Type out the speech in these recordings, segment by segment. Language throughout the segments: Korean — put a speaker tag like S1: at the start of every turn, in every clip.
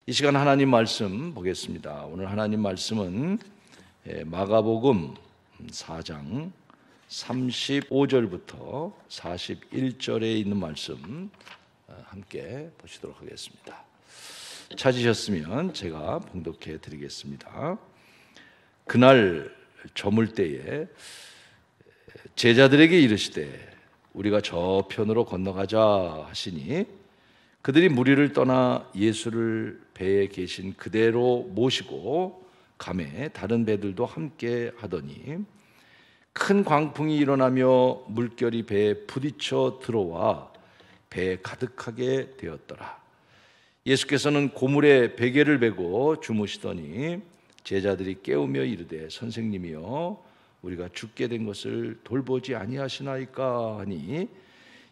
S1: 이 시간 하나님 말씀 보겠습니다. 오늘 하나님 말씀은 마가복음 4장 35절부터 41절에 있는 말씀 함께 보시도록 하겠습니다. 찾으셨으면 제가 봉독해 드리겠습니다. 그날 저물 때에 제자들에게 이르시되 우리가 저 편으로 건너가자 하시니 그들이 무리를 떠나 예수를 배에 계신 그대로 모시고 가매 다른 배들도 함께 하더니 큰 광풍이 일어나며 물결이 배에 부딪혀 들어와 배에 가득하게 되었더라. 예수께서는 고물에 베개를 베고 주무시더니 제자들이 깨우며 이르되 선생님이여 우리가 죽게 된 것을 돌보지 아니하시나이까 하니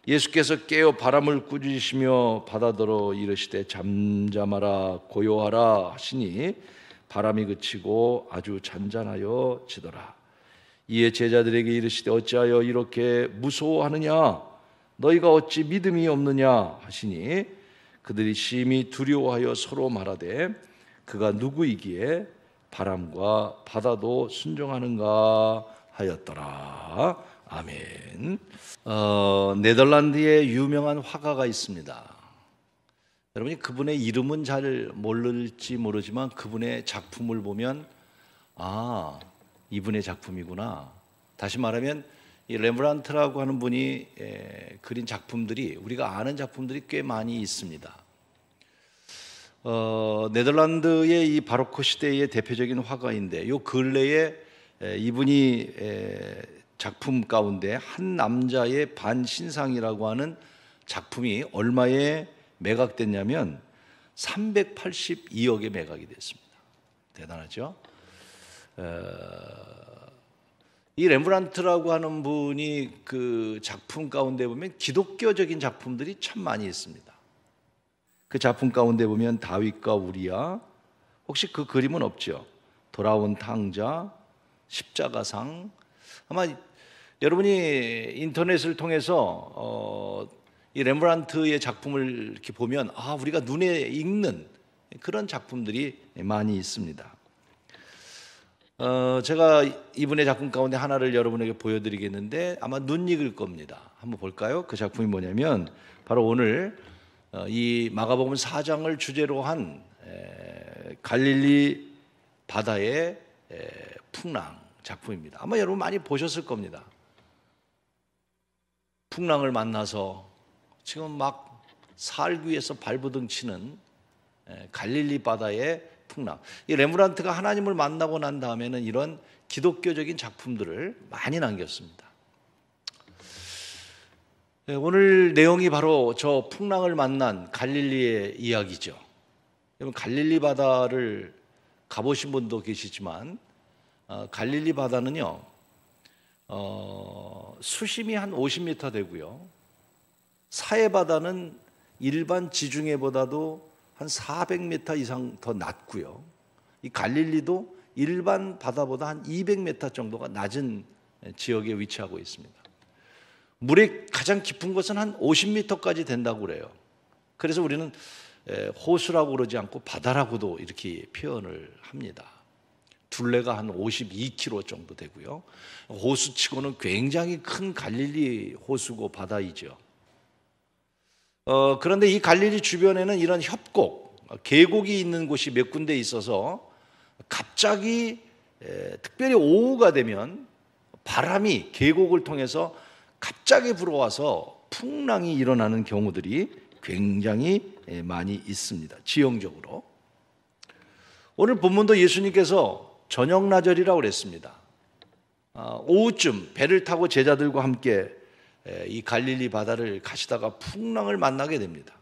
S1: 예수께서 깨어 바람을 꾸짖으시며 바다더러 이르시되 잠잠하라 고요하라 하시니 바람이 그치고 아주 잔잔하여 지더라. 이에 제자들에게 이르시되 어찌하여 이렇게 무서워하느냐 너희가 어찌 믿음이 없느냐 하시니 그들이 심히 두려워하여 서로 말하되 그가 누구이기에 바람과 바다도 순종하는가 하였더라. 아멘. 네덜란드에 유명한 화가가 있습니다. 여러분이 그분의 이름은 잘 모를지 모르지만 그분의 작품을 보면 이분의 작품이구나. 다시 말하면 이 레므란트라고 하는 분이 그린 작품들이 우리가 아는 작품들이 꽤 많이 있습니다. 네덜란드의 이 바로크 시대의 대표적인 화가인데 요 근래에 이분이 작품 가운데 한 남자의 반신상이라고 하는 작품이 얼마에 매각됐냐면 382억에 매각이 됐습니다. 대단하죠? 이 레므란트라고 하는 분이 그 작품 가운데 보면 기독교적인 작품들이 참 많이 있습니다. 그 작품 가운데 보면 다윗과 우리야, 혹시 그 그림은 없죠? 돌아온 탕자, 십자가상. 아마 여러분이 인터넷을 통해서 이 레므란트의 작품을 이렇게 보면 우리가 눈에 익는 그런 작품들이 많이 있습니다. 제가 이분의 작품 가운데 하나를 여러분에게 보여드리겠는데 아마 눈 익을 겁니다. 한번 볼까요? 그 작품이 뭐냐면 바로 오늘 이 마가복음 4장을 주제로 한 갈릴리 바다의 풍랑 작품입니다. 아마 여러분 많이 보셨을 겁니다. 풍랑을 만나서 지금 막 살기 위해서 발버둥 치는 갈릴리 바다의 풍랑. 이 레므란트가 하나님을 만나고 난 다음에는 이런 기독교적인 작품들을 많이 남겼습니다. 오늘 내용이 바로 저 풍랑을 만난 갈릴리의 이야기죠. 여러분 갈릴리 바다를 가보신 분도 계시지만 갈릴리 바다는요 수심이 한 50m 되고요 사해 바다는 일반 지중해보다도 한 400m 이상 더 낮고요 이 갈릴리도 일반 바다보다 한 200m 정도가 낮은 지역에 위치하고 있습니다. 물이 가장 깊은 곳은 한 50m까지 된다고 그래요. 그래서 우리는 호수라고 그러지 않고 바다라고도 이렇게 표현을 합니다. 둘레가 한 52km 정도 되고요. 호수치고는 굉장히 큰 갈릴리 호수고 바다이죠. 그런데 이 갈릴리 주변에는 이런 협곡, 계곡이 있는 곳이 몇 군데 있어서 갑자기 특별히 오후가 되면 바람이 계곡을 통해서 갑자기 불어와서 풍랑이 일어나는 경우들이 굉장히 많이 있습니다. 지형적으로. 오늘 본문도 예수님께서 저녁나절이라고 그랬습니다. 오후쯤 배를 타고 제자들과 함께 이 갈릴리 바다를 가시다가 풍랑을 만나게 됩니다.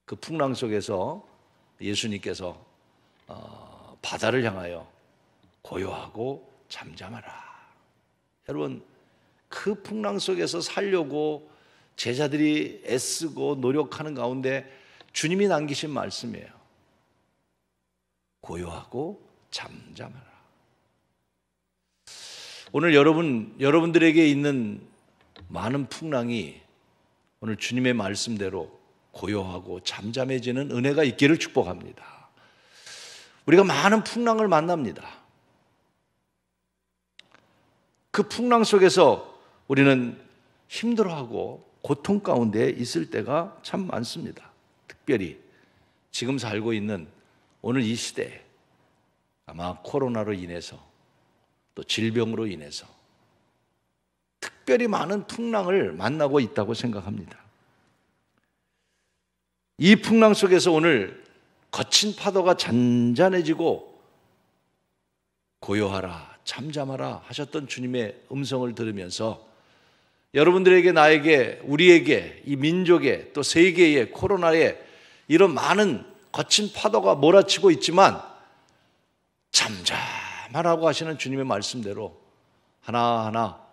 S1: 그 풍랑 속에서 예수님께서 바다를 향하여 고요하고 잠잠하라. 여러분 그 풍랑 속에서 살려고 제자들이 애쓰고 노력하는 가운데 주님이 남기신 말씀이에요. 고요하고 잠잠하라. 오늘 여러분들에게 있는 많은 풍랑이 오늘 주님의 말씀대로 고요하고 잠잠해지는 은혜가 있기를 축복합니다. 우리가 많은 풍랑을 만납니다. 그 풍랑 속에서 우리는 힘들어하고 고통 가운데 있을 때가 참 많습니다. 특별히 지금 살고 있는 오늘 이 시대에 아마 코로나로 인해서 또 질병으로 인해서 특별히 많은 풍랑을 만나고 있다고 생각합니다. 이 풍랑 속에서 오늘 거친 파도가 잔잔해지고 고요하라, 잠잠하라 하셨던 주님의 음성을 들으면서 여러분들에게, 나에게, 우리에게, 이 민족에 또 세계에 코로나에 이런 많은 거친 파도가 몰아치고 있지만 잠잠하라고 하시는 주님의 말씀대로 하나하나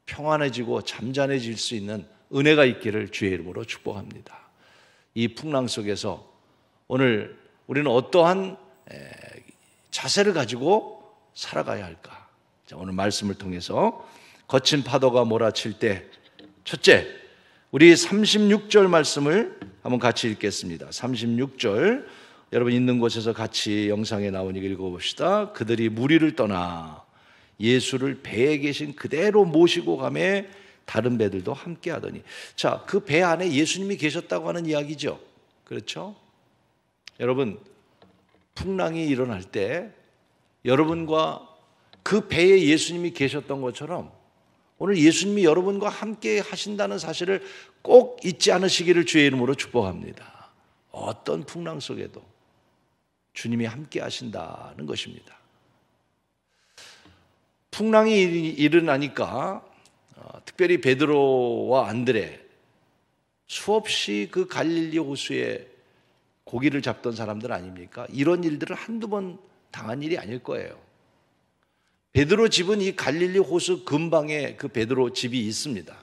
S1: 평안해지고 잠잠해질 수 있는 은혜가 있기를 주의 이름으로 축복합니다. 이 풍랑 속에서 오늘 우리는 어떠한 자세를 가지고 살아가야 할까? 자, 오늘 말씀을 통해서 거친 파도가 몰아칠 때 첫째, 우리 36절 말씀을 한번 같이 읽겠습니다. 36절 여러분 있는 곳에서 같이 영상에 나오니까 읽어봅시다. 그들이 무리를 떠나 예수를 배에 계신 그대로 모시고 가매 다른 배들도 함께 하더니, 자, 그 배 안에 예수님이 계셨다고 하는 이야기죠. 그렇죠? 여러분, 풍랑이 일어날 때 여러분과 그 배에 예수님이 계셨던 것처럼 오늘 예수님이 여러분과 함께 하신다는 사실을 꼭 잊지 않으시기를 주의 이름으로 축복합니다. 어떤 풍랑 속에도 주님이 함께 하신다는 것입니다. 풍랑이 일어나니까 특별히 베드로와 안드레, 수없이 그 갈릴리 호수에 고기를 잡던 사람들 아닙니까? 이런 일들을 한두 번 당한 일이 아닐 거예요. 베드로 집은 이 갈릴리 호수 근방에 그 베드로 집이 있습니다.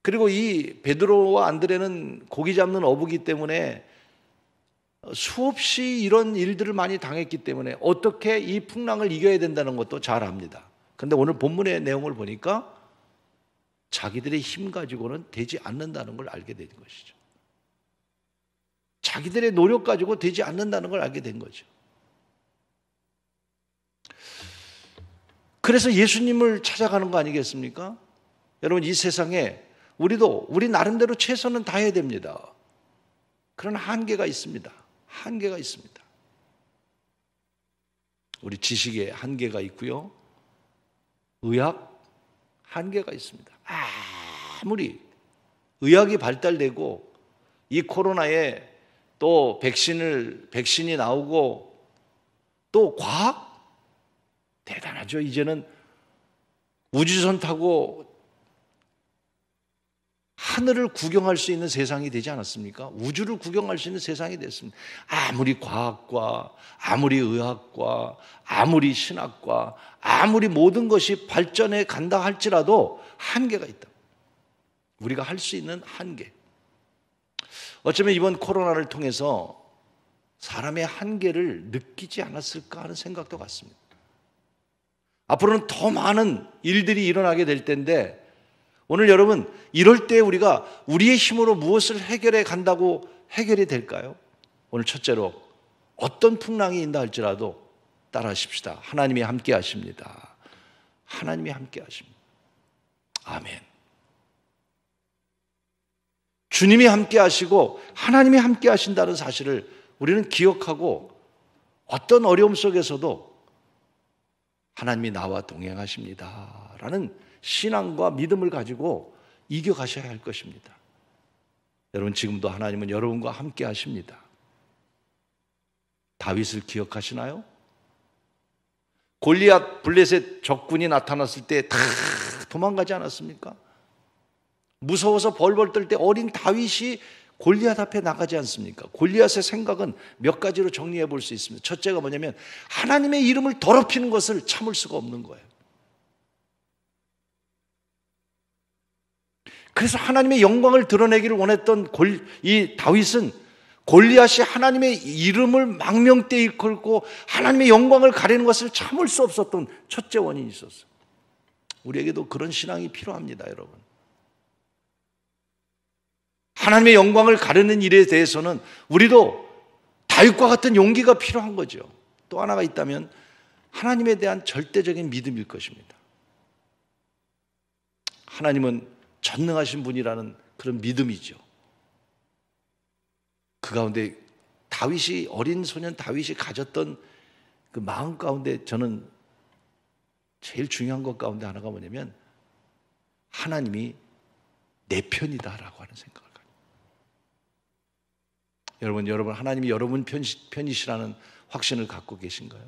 S1: 그리고 이 베드로와 안드레는 고기 잡는 어부기 때문에 수없이 이런 일들을 많이 당했기 때문에 어떻게 이 풍랑을 이겨야 된다는 것도 잘 압니다. 그런데 오늘 본문의 내용을 보니까 자기들의 힘 가지고는 되지 않는다는 걸 알게 된 것이죠. 자기들의 노력 가지고 되지 않는다는 걸 알게 된 거죠. 그래서 예수님을 찾아가는 거 아니겠습니까? 여러분, 이 세상에 우리도 우리 나름대로 최선은 다해야 됩니다. 그런 한계가 있습니다. 한계가 있습니다. 우리 지식에 한계가 있고요. 의학 한계가 있습니다. 아무리 의학이 발달되고 이 코로나에 또 백신이 나오고 또 과학 대단하죠. 이제는 우주선 타고 하늘을 구경할 수 있는 세상이 되지 않았습니까? 우주를 구경할 수 있는 세상이 됐습니다. 아무리 과학과 아무리 의학과 아무리 신학과 아무리 모든 것이 발전해 간다 할지라도 한계가 있다. 우리가 할 수 있는 한계. 어쩌면 이번 코로나를 통해서 사람의 한계를 느끼지 않았을까 하는 생각도 같습니다. 앞으로는 더 많은 일들이 일어나게 될 텐데 오늘 여러분, 이럴 때 우리가 우리의 힘으로 무엇을 해결해 간다고 해결이 될까요? 오늘 첫째로 어떤 풍랑이 있다 할지라도 따라하십시다. 하나님이 함께 하십니다. 하나님이 함께 하십니다. 아멘. 주님이 함께 하시고 하나님이 함께 하신다는 사실을 우리는 기억하고 어떤 어려움 속에서도 하나님이 나와 동행하십니다 라는 신앙과 믿음을 가지고 이겨가셔야 할 것입니다. 여러분, 지금도 하나님은 여러분과 함께 하십니다. 다윗을 기억하시나요? 골리앗 블레셋 적군이 나타났을 때 다 도망가지 않았습니까? 무서워서 벌벌 떨 때 어린 다윗이 골리앗 앞에 나가지 않습니까? 골리앗의 생각은 몇 가지로 정리해 볼 수 있습니다. 첫째가 뭐냐면 하나님의 이름을 더럽히는 것을 참을 수가 없는 거예요. 그래서 하나님의 영광을 드러내기를 원했던 이 다윗은 골리앗이 하나님의 이름을 망명되이 일컬고 하나님의 영광을 가리는 것을 참을 수 없었던 첫째 원인이 있었어요. 우리에게도 그런 신앙이 필요합니다, 여러분. 하나님의 영광을 가르는 일에 대해서는 우리도 다윗과 같은 용기가 필요한 거죠. 또 하나가 있다면 하나님에 대한 절대적인 믿음일 것입니다. 하나님은 전능하신 분이라는 그런 믿음이죠. 그 가운데 다윗이, 어린 소년 다윗이 가졌던 그 마음 가운데 저는 제일 중요한 것 가운데 하나가 뭐냐면 하나님이 내 편이다라고 하는 생각을 가져요. 여러분 하나님이 여러분 편이시라는 확신을 갖고 계신가요?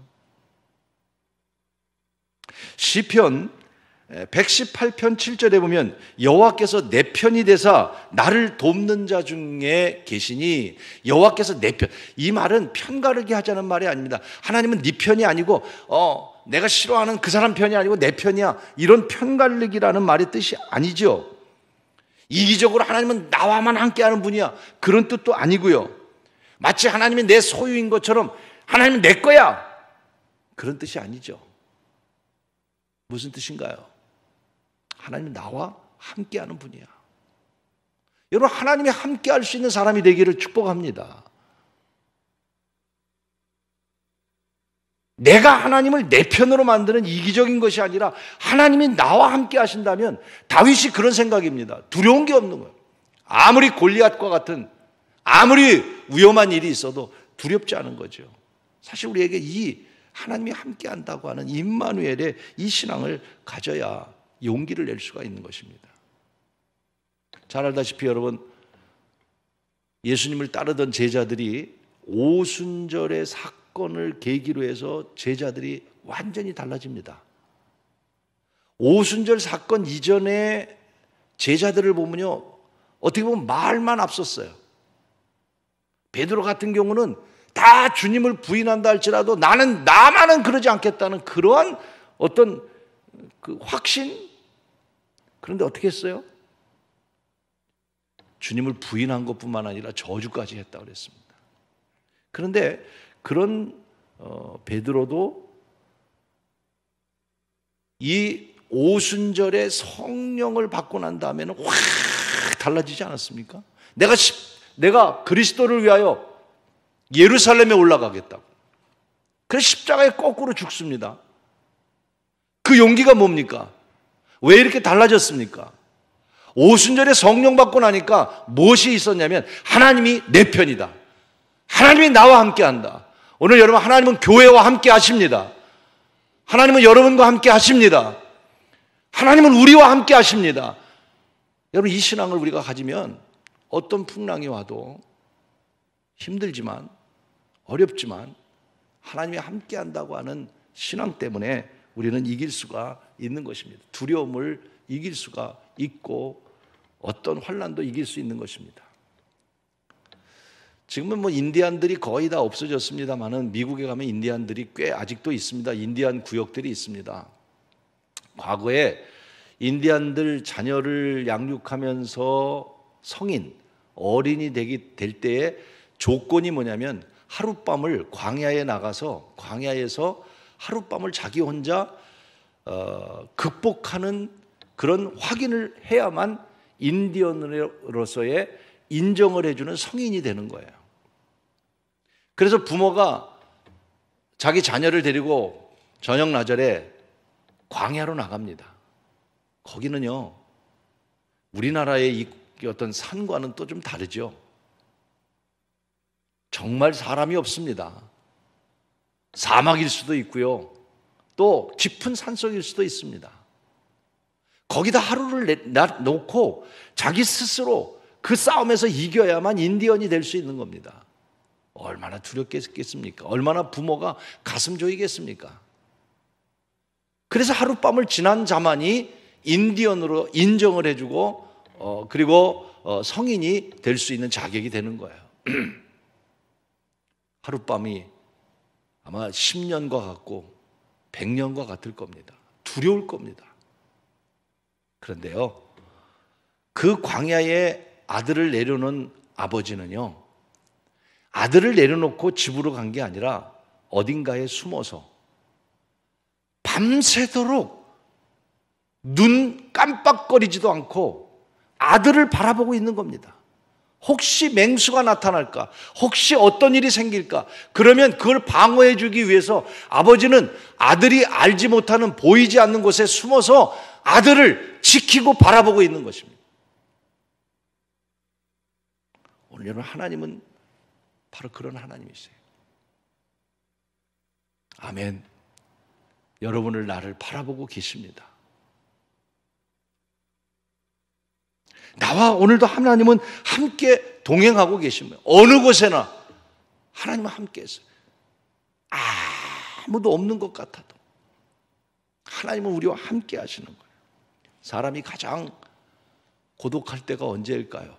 S1: 시편 118편 7절에 보면 여호와께서 내 편이 되사 나를 돕는 자 중에 계시니, 여호와께서 내 편, 이 말은 편가르기 하자는 말이 아닙니다. 하나님은 네 편이 아니고 내가 싫어하는 그 사람 편이 아니고 내 편이야, 이런 편가르기라는 말의 뜻이 아니죠. 이기적으로 하나님은 나와만 함께하는 분이야, 그런 뜻도 아니고요. 마치 하나님이 내 소유인 것처럼 하나님은 내 거야, 그런 뜻이 아니죠. 무슨 뜻인가요? 하나님은 나와 함께하는 분이야. 여러분, 하나님이 함께할 수 있는 사람이 되기를 축복합니다. 내가 하나님을 내 편으로 만드는 이기적인 것이 아니라 하나님이 나와 함께 하신다면, 다윗이 그런 생각입니다. 두려운 게 없는 거예요. 아무리 골리앗과 같은, 아무리 위험한 일이 있어도 두렵지 않은 거죠. 사실 우리에게 이 하나님이 함께 한다고 하는 임마누엘의 이 신앙을 가져야 용기를 낼 수가 있는 것입니다. 잘 알다시피 여러분, 예수님을 따르던 제자들이 오순절의 사건을 계기로 해서 제자들이 완전히 달라집니다. 오순절 사건 이전에 제자들을 보면요, 어떻게 보면 말만 앞섰어요. 베드로 같은 경우는 다 주님을 부인한다 할지라도 나만은 그러지 않겠다는 그러한 어떤 그 확신. 그런데 어떻게 했어요? 주님을 부인한 것뿐만 아니라 저주까지 했다고 그랬습니다. 그런데 그런 베드로도 이 오순절에 성령을 받고 난 다음에는 확 달라지지 않았습니까? 내가 그리스도를 위하여 예루살렘에 올라가겠다고. 그래서 십자가에 거꾸로 죽습니다. 그 용기가 뭡니까? 왜 이렇게 달라졌습니까? 오순절에 성령 받고 나니까 무엇이 있었냐면 하나님이 내 편이다, 하나님이 나와 함께 한다. 오늘 여러분, 하나님은 교회와 함께 하십니다. 하나님은 여러분과 함께 하십니다. 하나님은 우리와 함께 하십니다. 여러분, 이 신앙을 우리가 가지면 어떤 풍랑이 와도 힘들지만 어렵지만 하나님이 함께 한다고 하는 신앙 때문에 우리는 이길 수가 있는 것입니다. 두려움을 이길 수가 있고 어떤 환난도 이길 수 있는 것입니다. 지금은 인디안들이 거의 다 없어졌습니다만은 미국에 가면 인디안들이 꽤 아직도 있습니다. 인디안 구역들이 있습니다. 과거에 인디안들 자녀를 양육하면서 성인, 어린이 될 때에 조건이 뭐냐면 하룻밤을 광야에 나가서 광야에서 하룻밤을 자기 혼자 극복하는 그런 확인을 해야만 인디언으로서의 인정을 해주는 성인이 되는 거예요. 그래서 부모가 자기 자녀를 데리고 저녁 나절에 광야로 나갑니다. 거기는요, 우리나라의 이 어떤 산과는 또 좀 다르죠. 정말 사람이 없습니다. 사막일 수도 있고요, 또 깊은 산속일 수도 있습니다. 거기다 하루를 놓고 자기 스스로 그 싸움에서 이겨야만 인디언이 될 수 있는 겁니다. 얼마나 두렵겠습니까? 얼마나 부모가 가슴 조이겠습니까? 그래서 하룻밤을 지난 자만이 인디언으로 인정을 해주고 그리고 성인이 될 수 있는 자격이 되는 거예요. 하룻밤이 아마 10년과 같고 100년과 같을 겁니다. 두려울 겁니다. 그런데요, 그 광야에 아들을 내려놓은 아버지는요, 아들을 내려놓고 집으로 간 게 아니라 어딘가에 숨어서 밤새도록 눈 깜빡거리지도 않고 아들을 바라보고 있는 겁니다. 혹시 맹수가 나타날까? 혹시 어떤 일이 생길까? 그러면 그걸 방어해 주기 위해서 아버지는 아들이 알지 못하는 보이지 않는 곳에 숨어서 아들을 지키고 바라보고 있는 것입니다. 오늘 여러분, 하나님은 바로 그런 하나님이세요. 아멘. 여러분을 나를 바라보고 계십니다. 나와 오늘도 하나님은 함께 동행하고 계십니다. 어느 곳에나 하나님은 함께 했어요. 아무도 없는 것 같아도 하나님은 우리와 함께 하시는 거예요. 사람이 가장 고독할 때가 언제일까요?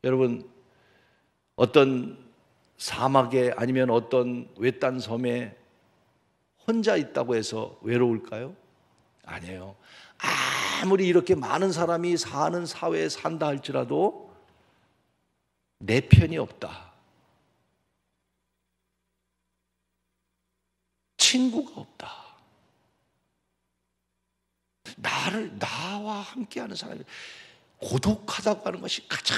S1: 여러분, 어떤 사막에 아니면 어떤 외딴 섬에 혼자 있다고 해서 외로울까요? 아니에요. 아무리 이렇게 많은 사람이 사는 사회에 산다 할지라도 내 편이 없다. 친구가 없다. 나와 함께하는 사람이 고독하다고 하는 것이 가장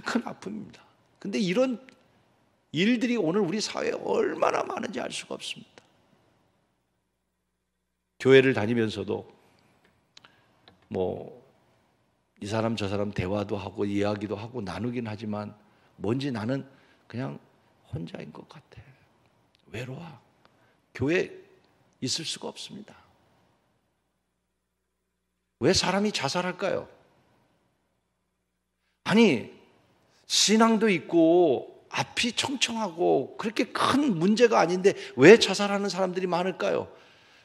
S1: 큰 아픔입니다. 근데 이런 일들이 오늘 우리 사회에 얼마나 많은지 알 수가 없습니다. 교회를 다니면서도 이 사람 저 사람 대화도 하고 이야기도 하고 나누긴 하지만 뭔지 나는 그냥 혼자인 것 같아. 외로워. 교회에 있을 수가 없습니다. 왜 사람이 자살할까요? 아니, 신앙도 있고 앞이 청청하고 그렇게 큰 문제가 아닌데 왜 자살하는 사람들이 많을까요?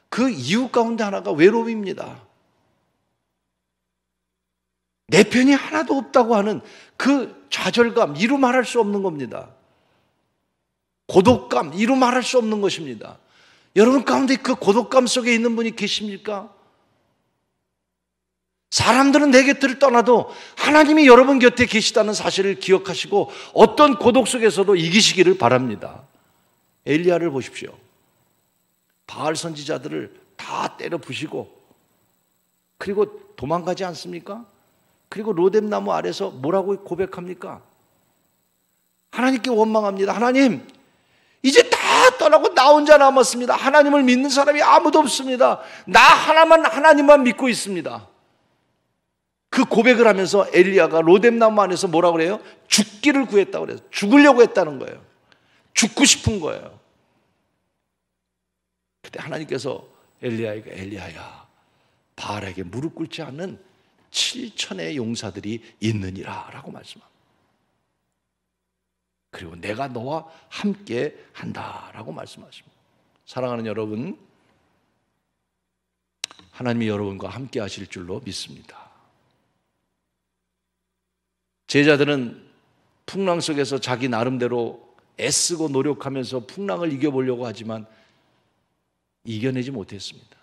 S1: 그 이유 가운데 하나가 외로움입니다. 내 편이 하나도 없다고 하는 그 좌절감, 이루 말할 수 없는 겁니다. 고독감, 이루 말할 수 없는 것입니다. 여러분 가운데 그 고독감 속에 있는 분이 계십니까? 사람들은 내 곁을 떠나도 하나님이 여러분 곁에 계시다는 사실을 기억하시고 어떤 고독 속에서도 이기시기를 바랍니다. 엘리야를 보십시오. 바알 선지자들을 다 때려 부시고 그리고 도망가지 않습니까? 그리고 로뎀나무 아래서 뭐라고 고백합니까? 하나님께 원망합니다. 하나님, 이제 다 떠나고 나 혼자 남았습니다. 하나님을 믿는 사람이 아무도 없습니다. 나 하나님만 믿고 있습니다. 그 고백을 하면서 엘리야가 로뎀나무 안에서 뭐라고 그래요? 죽기를 구했다고 그래요. 죽으려고 했다는 거예요. 죽고 싶은 거예요. 그때 하나님께서 엘리야에게 엘리야야, 바알에게 무릎 꿇지 않는 7천의 용사들이 있느니라 라고 말씀합니다. 그리고 내가 너와 함께 한다라고 말씀하십니다. 사랑하는 여러분, 하나님이 여러분과 함께 하실 줄로 믿습니다. 제자들은 풍랑 속에서 자기 나름대로 애쓰고 노력하면서 풍랑을 이겨보려고 하지만 이겨내지 못했습니다.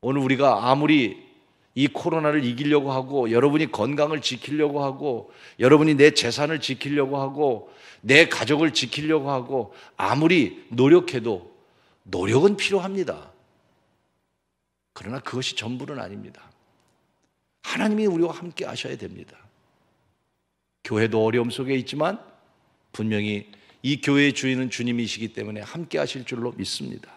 S1: 오늘 우리가 아무리 이 코로나를 이기려고 하고 여러분이 건강을 지키려고 하고 여러분이 내 재산을 지키려고 하고 내 가족을 지키려고 하고 아무리 노력해도 노력은 필요합니다. 그러나 그것이 전부는 아닙니다. 하나님이 우리와 함께 하셔야 됩니다. 교회도 어려움 속에 있지만 분명히 이 교회의 주인은 주님이시기 때문에 함께 하실 줄로 믿습니다.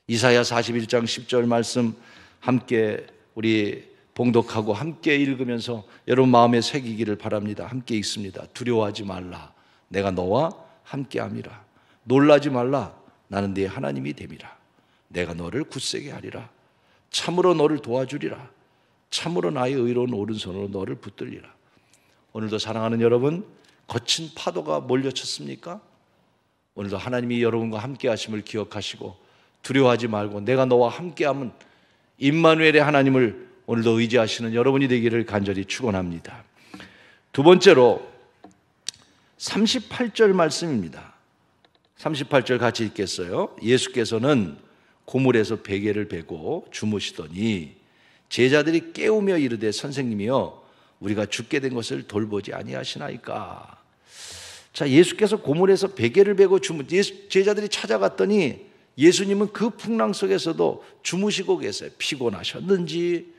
S1: 이사야 41장 10절 말씀 함께 우리 봉독하고 함께 읽으면서 여러분 마음에 새기기를 바랍니다. 함께 읽습니다. 두려워하지 말라. 내가 너와 함께함이라. 놀라지 말라. 나는 네 하나님이 됨이라. 내가 너를 굳세게 하리라. 참으로 너를 도와주리라. 참으로 나의 의로운 오른손으로 너를 붙들리라. 오늘도 사랑하는 여러분, 거친 파도가 몰려쳤습니까? 오늘도 하나님이 여러분과 함께 하심을 기억하시고 두려워하지 말고 내가 너와 함께함은 임마누엘의 하나님을 오늘도 의지하시는 여러분이 되기를 간절히 축원합니다. 두 번째로 38절 말씀입니다. 38절 같이 읽겠어요. 예수께서는 고물에서 베개를 베고 주무시더니 제자들이 깨우며 이르되 선생님이여 우리가 죽게 된 것을 돌보지 아니하시나이까. 자, 예수께서 고물에서 베개를 베고 제자들이 찾아갔더니 예수님은 그 풍랑 속에서도 주무시고 계세요. 피곤하셨는지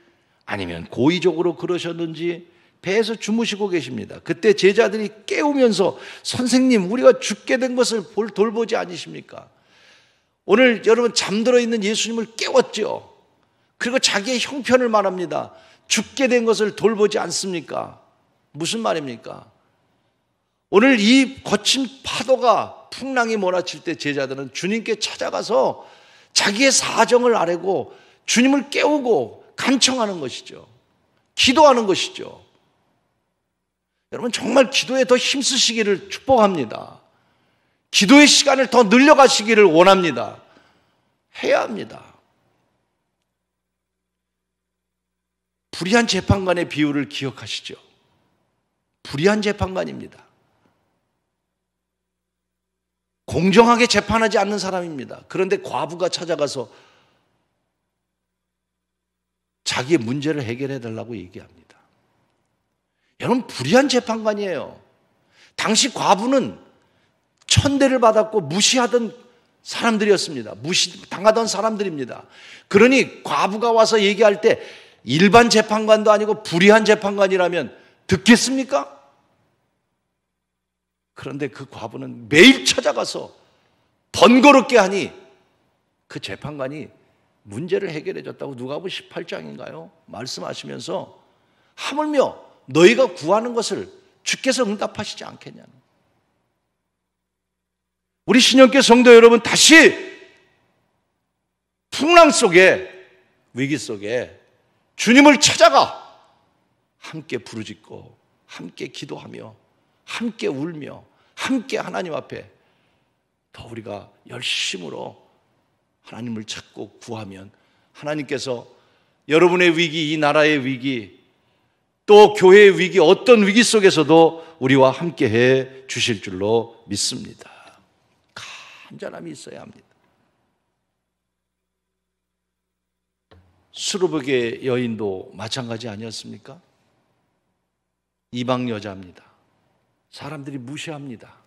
S1: 아니면 고의적으로 그러셨는지 배에서 주무시고 계십니다. 그때 제자들이 깨우면서 선생님, 우리가 죽게 된 것을 돌보지 않으십니까? 오늘 여러분 잠들어 있는 예수님을 깨웠죠. 그리고 자기의 형편을 말합니다. 죽게 된 것을 돌보지 않습니까? 무슨 말입니까? 오늘 이 거친 파도가 풍랑이 몰아칠 때 제자들은 주님께 찾아가서 자기의 사정을 아뢰고 주님을 깨우고 간청하는 것이죠. 기도하는 것이죠. 여러분 정말 기도에 더 힘쓰시기를 축복합니다. 기도의 시간을 더 늘려가시기를 원합니다. 해야 합니다. 불의한 재판관의 비유를 기억하시죠? 불의한 재판관입니다. 공정하게 재판하지 않는 사람입니다. 그런데 과부가 찾아가서 자기의 문제를 해결해 달라고 얘기합니다. 여러분 불의한 재판관이에요. 당시 과부는 천대를 받았고 무시하던 사람들이었습니다. 무시당하던 사람들입니다. 그러니 과부가 와서 얘기할 때 일반 재판관도 아니고 불의한 재판관이라면 듣겠습니까? 그런데 그 과부는 매일 찾아가서 번거롭게 하니 그 재판관이 문제를 해결해 줬다고 누가복음 18장인가요? 말씀하시면서 하물며 너희가 구하는 것을 주께서 응답하시지 않겠냐는. 우리 신영교 성도 여러분, 다시 풍랑 속에, 위기 속에 주님을 찾아가 함께 부르짖고 함께 기도하며 함께 울며 함께 하나님 앞에 더 우리가 열심으로 하나님을 찾고 구하면 하나님께서 여러분의 위기, 이 나라의 위기, 또 교회의 위기, 어떤 위기 속에서도 우리와 함께 해 주실 줄로 믿습니다. 간절함이 있어야 합니다. 수르복의 여인도 마찬가지 아니었습니까? 이방 여자입니다. 사람들이 무시합니다.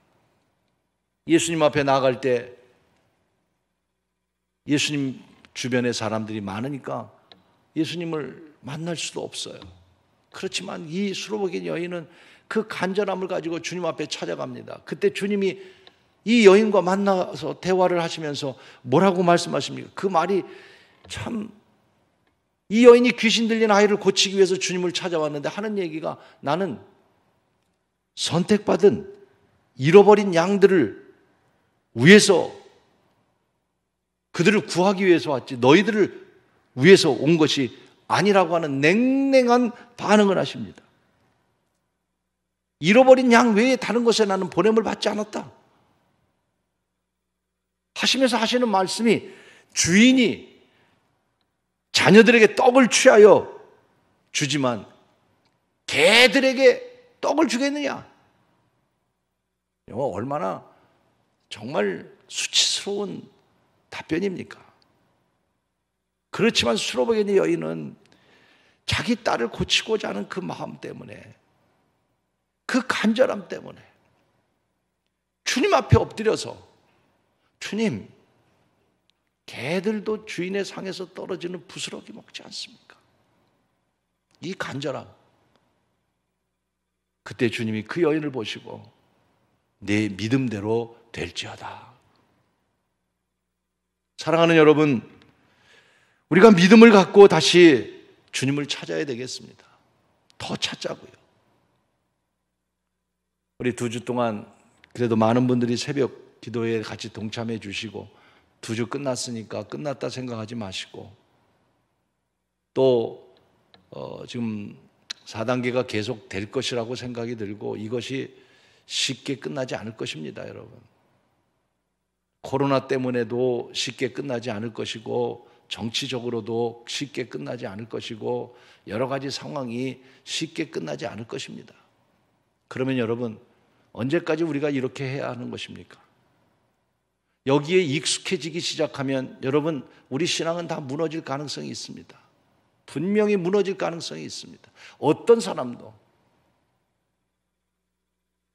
S1: 예수님 앞에 나아갈 때 예수님 주변에 사람들이 많으니까 예수님을 만날 수도 없어요. 그렇지만 이 수르복의 여인은 그 간절함을 가지고 주님 앞에 찾아갑니다. 그때 주님이 이 여인과 만나서 대화를 하시면서 뭐라고 말씀하십니까? 그 말이 참, 이 여인이 귀신 들린 아이를 고치기 위해서 주님을 찾아왔는데 하는 얘기가, 나는 선택받은 잃어버린 양들을 위해서, 그들을 구하기 위해서 왔지 너희들을 위해서 온 것이 아니라고 하는 냉랭한 반응을 하십니다. 잃어버린 양 외에 다른 것에 나는 보냄을 받지 않았다 하시면서 하시는 말씀이, 주인이 자녀들에게 떡을 취하여 주지만 개들에게 떡을 주겠느냐? 얼마나 정말 수치스러운 답변입니까? 그렇지만 수르복의 여인은 자기 딸을 고치고자 하는 그 마음 때문에, 그 간절함 때문에 주님 앞에 엎드려서, 주님, 개들도 주인의 상에서 떨어지는 부스러기 먹지 않습니까? 이 간절함. 그때 주님이 그 여인을 보시고 내 믿음대로 될지어다. 사랑하는 여러분, 우리가 믿음을 갖고 다시 주님을 찾아야 되겠습니다. 더 찾자고요. 우리 2주 동안 그래도 많은 분들이 새벽 기도에 같이 동참해 주시고, 2주 끝났으니까 끝났다 생각하지 마시고, 또 지금 4단계가 계속 될 것이라고 생각이 들고, 이것이 쉽게 끝나지 않을 것입니다, 여러분. 코로나 때문에도 쉽게 끝나지 않을 것이고, 정치적으로도 쉽게 끝나지 않을 것이고, 여러 가지 상황이 쉽게 끝나지 않을 것입니다. 그러면 여러분, 언제까지 우리가 이렇게 해야 하는 것입니까? 여기에 익숙해지기 시작하면 여러분, 우리 신앙은 다 무너질 가능성이 있습니다. 분명히 무너질 가능성이 있습니다. 어떤 사람도.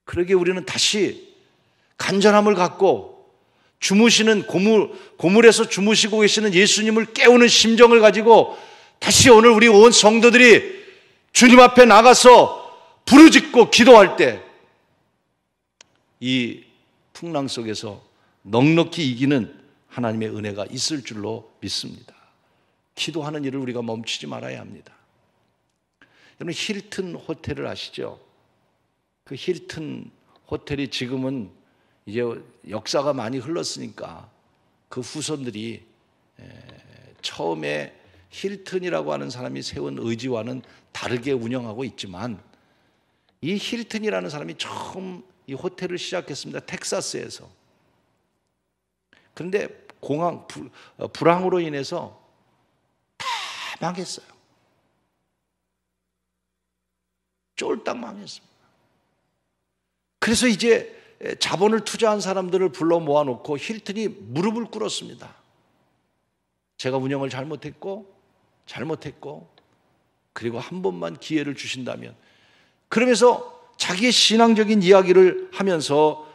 S1: 그러기에 우리는 다시 간절함을 갖고 주무시는 고물에서 주무시고 계시는 예수님을 깨우는 심정을 가지고 다시 오늘 우리 온 성도들이 주님 앞에 나가서 부르짖고 기도할 때 이 풍랑 속에서 넉넉히 이기는 하나님의 은혜가 있을 줄로 믿습니다. 기도하는 일을 우리가 멈추지 말아야 합니다. 여러분, 힐튼 호텔을 아시죠? 그 힐튼 호텔이 지금은 이제 역사가 많이 흘렀으니까 그 후손들이 처음에 힐튼이라고 하는 사람이 세운 의지와는 다르게 운영하고 있지만, 이 힐튼이라는 사람이 처음 이 호텔을 시작했습니다. 텍사스에서. 그런데 불황으로 인해서 다 망했어요. 쫄딱 망했습니다. 그래서 이제 자본을 투자한 사람들을 불러 모아놓고 힐튼이 무릎을 꿇었습니다. 제가 운영을 잘못했고 그리고 한 번만 기회를 주신다면, 그러면서 자기의 신앙적인 이야기를 하면서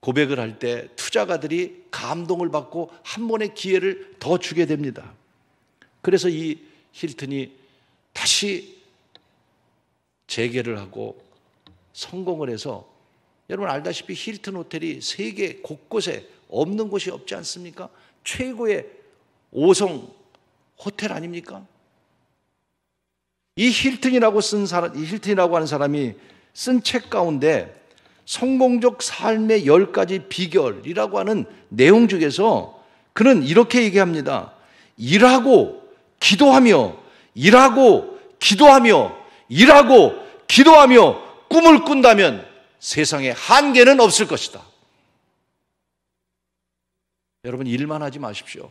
S1: 고백을 할 때 투자가들이 감동을 받고 한 번의 기회를 더 주게 됩니다. 그래서 이 힐튼이 다시 재개를 하고 성공을 해서, 여러분 알다시피 힐튼 호텔이 세계 곳곳에 없는 곳이 없지 않습니까? 최고의 5성 호텔 아닙니까? 이 힐튼이라고 하는 사람이 쓴 책 가운데 성공적 삶의 10가지 비결이라고 하는 내용 중에서 그는 이렇게 얘기합니다. 일하고 기도하며 꿈을 꾼다면 세상에 한계는 없을 것이다. 여러분, 일만 하지 마십시오.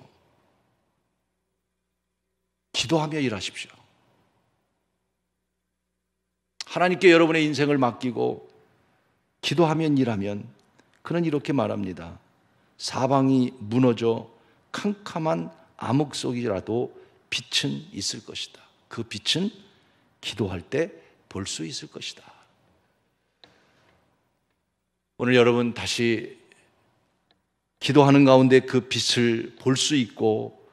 S1: 기도하며 일하십시오. 하나님께 여러분의 인생을 맡기고 기도하면 일하면, 그는 이렇게 말합니다. 사방이 무너져 캄캄한 암흑 속이라도 빛은 있을 것이다. 그 빛은 기도할 때 볼 수 있을 것이다. 오늘 여러분 다시 기도하는 가운데 그 빛을 볼 수 있고,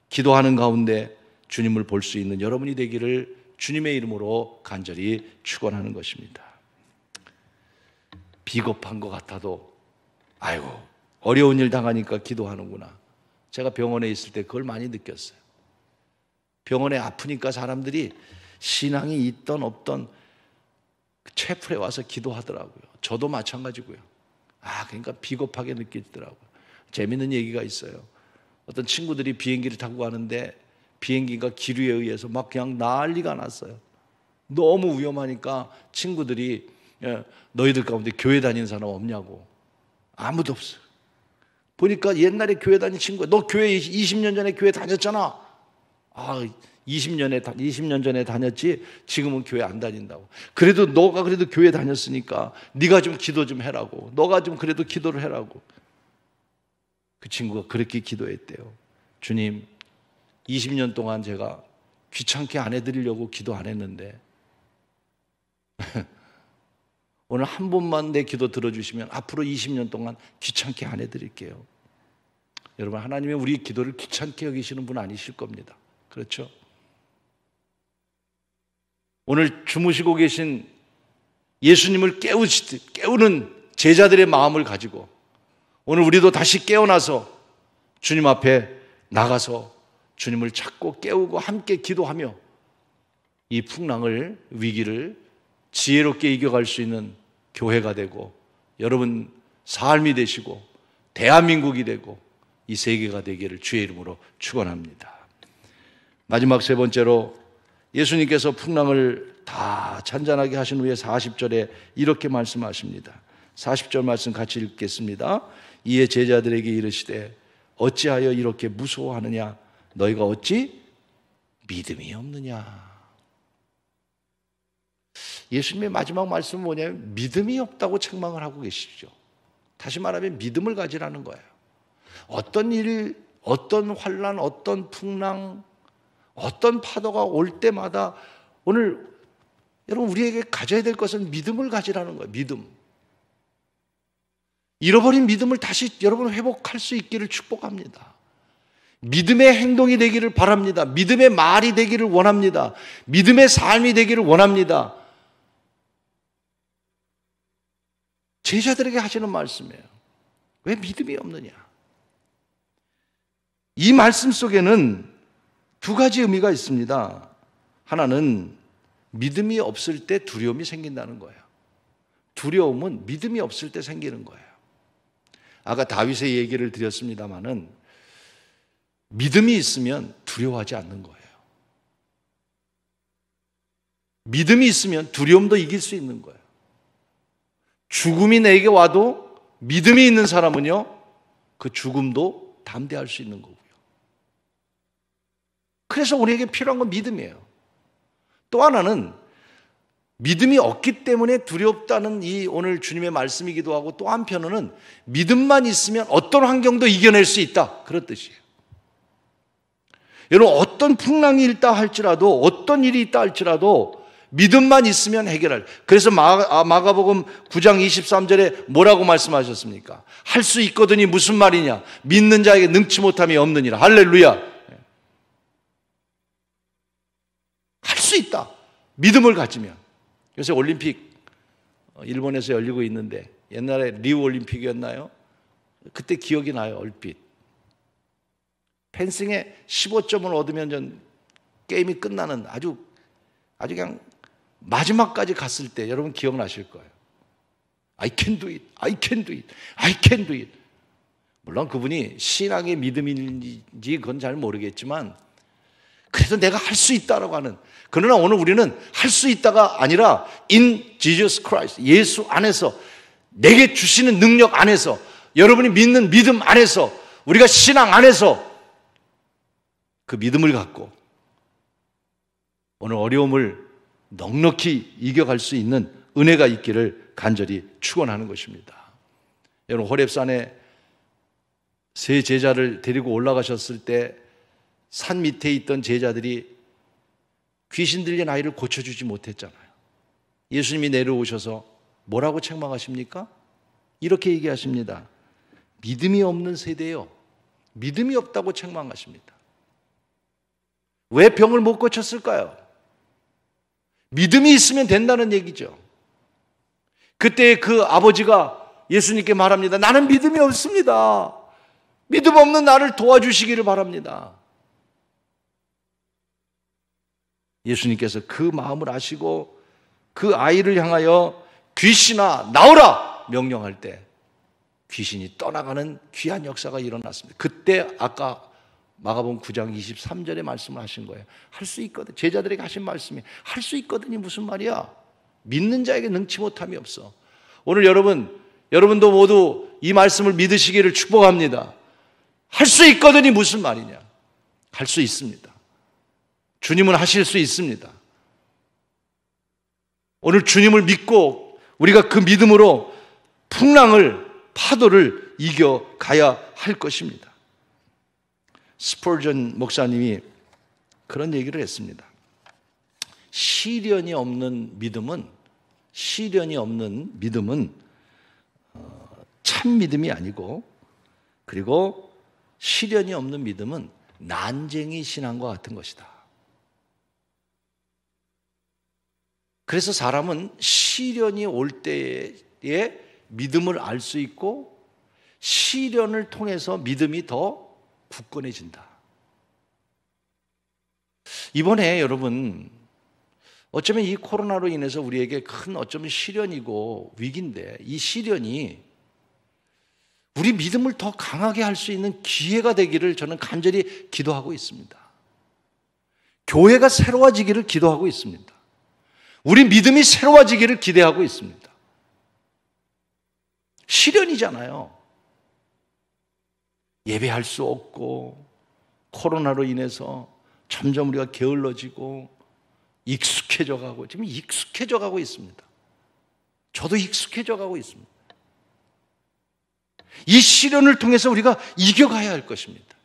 S1: 기도하는 가운데 주님을 볼 수 있는 여러분이 되기를 주님의 이름으로 간절히 축원하는 것입니다. 비겁한 것 같아도 아이고 어려운 일 당하니까 기도하는구나. 제가 병원에 있을 때 그걸 많이 느꼈어요. 병원에 아프니까 사람들이 신앙이 있던 없던 채플에 와서 기도하더라고요. 저도 마찬가지고요. 그러니까 비겁하게 느껴지더라고요. 재밌는 얘기가 있어요. 어떤 친구들이 비행기를 타고 가는데 비행기가 기류에 의해서 막 그냥 난리가 났어요. 너무 위험하니까 친구들이 너희들 가운데 교회 다니는 사람 없냐고. 아무도 없어요. 보니까 옛날에 교회 다닌 친구가, 너 교회 20년 전에 교회 다녔잖아. 20년 전에 다녔지 지금은 교회 안 다닌다고. 그래도 너가 그래도 교회 다녔으니까 네가 좀 기도 좀 해라고. 너가 좀 그래도 기도를 해라고. 그 친구가 그렇게 기도했대요. 주님, 20년 동안 제가 귀찮게 안 해드리려고 기도 안 했는데 오늘 한 번만 내 기도 들어주시면 앞으로 20년 동안 귀찮게 안 해드릴게요. 여러분, 하나님이 우리 기도를 귀찮게 여기시는 분 아니실 겁니다. 그렇죠? 오늘 주무시고 계신 예수님을 깨우는 제자들의 마음을 가지고 오늘 우리도 다시 깨어나서 주님 앞에 나가서 주님을 찾고 깨우고 함께 기도하며 이 풍랑을, 위기를 지혜롭게 이겨갈 수 있는 교회가 되고 여러분 삶이 되시고 대한민국이 되고 이 세계가 되기를 주의 이름으로 축원합니다. 마지막 세 번째로, 예수님께서 풍랑을 다 잔잔하게 하신 후에 40절에 이렇게 말씀하십니다. 40절 말씀 같이 읽겠습니다. 이에 제자들에게 이르시되 어찌하여 이렇게 무서워하느냐? 너희가 어찌 믿음이 없느냐? 예수님의 마지막 말씀은 뭐냐면 믿음이 없다고 책망을 하고 계시죠. 다시 말하면 믿음을 가지라는 거예요. 어떤 일, 어떤 환난, 어떤 풍랑, 어떤 파도가 올 때마다 오늘 여러분 우리에게 가져야 될 것은 믿음을 가지라는 거예요. 믿음. 잃어버린 믿음을 다시 여러분 회복할 수 있기를 축복합니다. 믿음의 행동이 되기를 바랍니다. 믿음의 말이 되기를 원합니다. 믿음의 삶이 되기를 원합니다. 제자들에게 하시는 말씀이에요. 왜 믿음이 없느냐? 이 말씀 속에는 두 가지 의미가 있습니다. 하나는 믿음이 없을 때 두려움이 생긴다는 거예요. 두려움은 믿음이 없을 때 생기는 거예요. 아까 다윗의 얘기를 드렸습니다마는 믿음이 있으면 두려워하지 않는 거예요. 믿음이 있으면 두려움도 이길 수 있는 거예요. 죽음이 내게 와도 믿음이 있는 사람은요, 그 죽음도 담대할 수 있는 거고요. 그래서 우리에게 필요한 건 믿음이에요. 또 하나는 믿음이 없기 때문에 두렵다는 이 오늘 주님의 말씀이기도 하고, 또 한편으로는 믿음만 있으면 어떤 환경도 이겨낼 수 있다, 그런 뜻이에요. 여러분, 어떤 풍랑이 있다 할지라도, 어떤 일이 있다 할지라도 믿음만 있으면 해결할. 그래서 마가복음 9장 23절에 뭐라고 말씀하셨습니까? 할 수 있거든이 무슨 말이냐? 믿는 자에게 능치 못함이 없느니라. 할렐루야. 할 수 있다, 믿음을 가지면. 요새 올림픽 일본에서 열리고 있는데, 옛날에 리우 올림픽이었나요? 그때 기억이 나요, 얼핏. 펜싱에 15점을 얻으면 전 게임이 끝나는 아주 그냥 마지막까지 갔을 때 여러분 기억나실 거예요. I can do it, I can do it, I can do it. 물론 그분이 신앙의 믿음인지 그건 잘 모르겠지만 그래도 내가 할 수 있다라고 하는. 그러나 오늘 우리는 할 수 있다가 아니라 in Jesus Christ, 예수 안에서, 내게 주시는 능력 안에서, 여러분이 믿는 믿음 안에서, 우리가 신앙 안에서 그 믿음을 갖고 오늘 어려움을 넉넉히 이겨갈 수 있는 은혜가 있기를 간절히 축원하는 것입니다. 여러분, 호렙산에 세 제자를 데리고 올라가셨을 때 산 밑에 있던 제자들이 귀신 들린 아이를 고쳐주지 못했잖아요. 예수님이 내려오셔서 뭐라고 책망하십니까? 이렇게 얘기하십니다. 믿음이 없는 세대요, 믿음이 없다고 책망하십니다. 왜 병을 못 고쳤을까요? 믿음이 있으면 된다는 얘기죠. 그때 그 아버지가 예수님께 말합니다. 나는 믿음이 없습니다. 믿음 없는 나를 도와주시기를 바랍니다. 예수님께서 그 마음을 아시고 그 아이를 향하여 귀신아 나오라 명령할 때 귀신이 떠나가는 귀한 역사가 일어났습니다. 그때 아까 마가복음 9장 23절에 말씀을 하신 거예요. 할 수 있거든. 제자들에게 하신 말씀이 할 수 있거든이 무슨 말이야? 믿는 자에게 능치 못함이 없어. 오늘 여러분도 모두 이 말씀을 믿으시기를 축복합니다. 할 수 있거든이 무슨 말이냐? 할 수 있습니다. 주님은 하실 수 있습니다. 오늘 주님을 믿고 우리가 그 믿음으로 풍랑을, 파도를 이겨가야 할 것입니다. 스펄전 목사님이 그런 얘기를 했습니다. 시련이 없는 믿음은 참 믿음이 아니고, 그리고 시련이 없는 믿음은 난쟁이 신앙과 같은 것이다. 그래서 사람은 시련이 올 때에 믿음을 알 수 있고, 시련을 통해서 믿음이 더 굳건해진다. 이번에 여러분, 어쩌면 이 코로나로 인해서 우리에게 큰 어쩌면 시련이고 위기인데, 이 시련이 우리 믿음을 더 강하게 할 수 있는 기회가 되기를 저는 간절히 기도하고 있습니다. 교회가 새로워지기를 기도하고 있습니다. 우리 믿음이 새로워지기를 기대하고 있습니다. 시련이잖아요. 예배할 수 없고, 코로나로 인해서 점점 우리가 게을러지고 익숙해져 가고, 지금 익숙해져 가고 있습니다. 저도 익숙해져 가고 있습니다. 이 시련을 통해서 우리가 이겨가야 할 것입니다.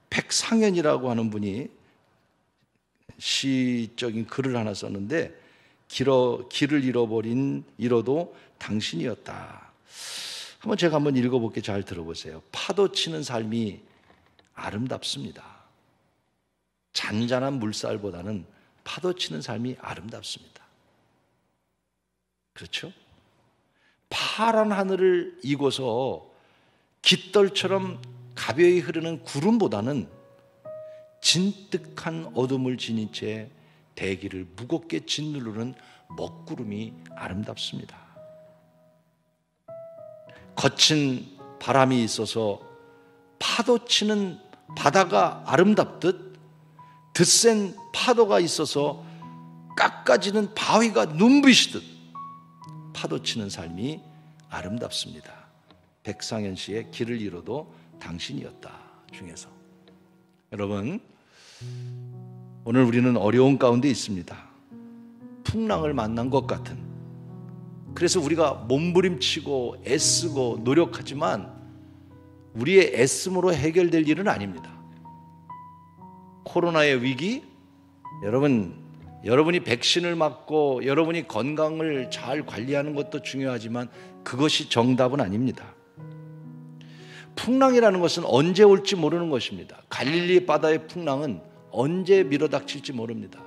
S1: 백상현이라고 하는 분이 시적인 글을 하나 썼는데, 길을 잃어도 당신이었다. 제가 한번 읽어볼게요. 잘 들어보세요. 파도 치는 삶이 아름답습니다. 잔잔한 물살보다는 파도 치는 삶이 아름답습니다. 그렇죠? 파란 하늘을 이고서 깃털처럼 가벼이 흐르는 구름보다는 진득한 어둠을 지닌 채 대기를 무겁게 짓누르는 먹구름이 아름답습니다. 거친 바람이 있어서 파도치는 바다가 아름답듯 드센 파도가 있어서 깎아지는 바위가 눈부시듯 파도치는 삶이 아름답습니다. 백상현 씨의 길을 잃어도 당신이었다 중에서. 여러분, 오늘 우리는 어려운 가운데 있습니다. 풍랑을 만난 것 같은, 그래서 우리가 몸부림치고 애쓰고 노력하지만 우리의 애씀으로 해결될 일은 아닙니다. 코로나의 위기, 여러분이 백신을 맞고 여러분이 건강을 잘 관리하는 것도 중요하지만 그것이 정답은 아닙니다. 풍랑이라는 것은 언제 올지 모르는 것입니다. 갈릴리 바다의 풍랑은 언제 밀어닥칠지 모릅니다.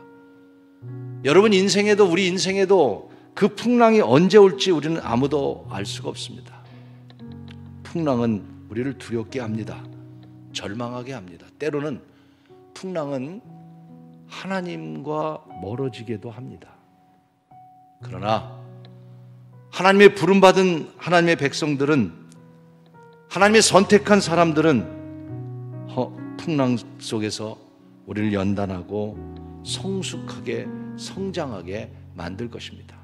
S1: 여러분 인생에도 우리 인생에도 그 풍랑이 언제 올지 우리는 아무도 알 수가 없습니다. 풍랑은 우리를 두렵게 합니다. 절망하게 합니다. 때로는 풍랑은 하나님과 멀어지게도 합니다. 그러나 하나님의 부름받은 하나님의 백성들은, 하나님의 선택한 사람들은 풍랑 속에서 우리를 연단하고 성숙하게 성장하게 만들 것입니다.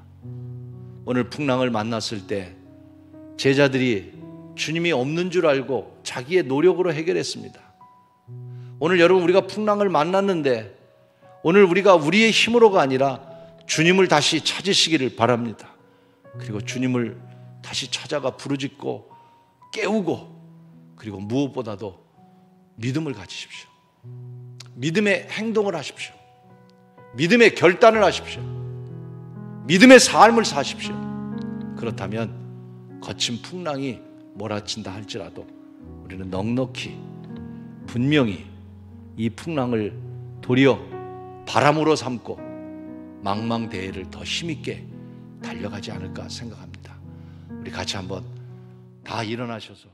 S1: 오늘 풍랑을 만났을 때 제자들이 주님이 없는 줄 알고 자기의 노력으로 해결했습니다. 오늘 여러분, 우리가 풍랑을 만났는데 오늘 우리가 우리의 힘으로가 아니라 주님을 다시 찾으시기를 바랍니다. 그리고 주님을 다시 찾아가 부르짖고 깨우고, 그리고 무엇보다도 믿음을 가지십시오. 믿음의 행동을 하십시오. 믿음의 결단을 하십시오. 믿음의 삶을 사십시오. 그렇다면 거친 풍랑이 몰아친다 할지라도 우리는 넉넉히 분명히 이 풍랑을 도리어 바람으로 삼고 망망대해를 더 힘있게 달려가지 않을까 생각합니다. 우리 같이 한번 다 일어나셔서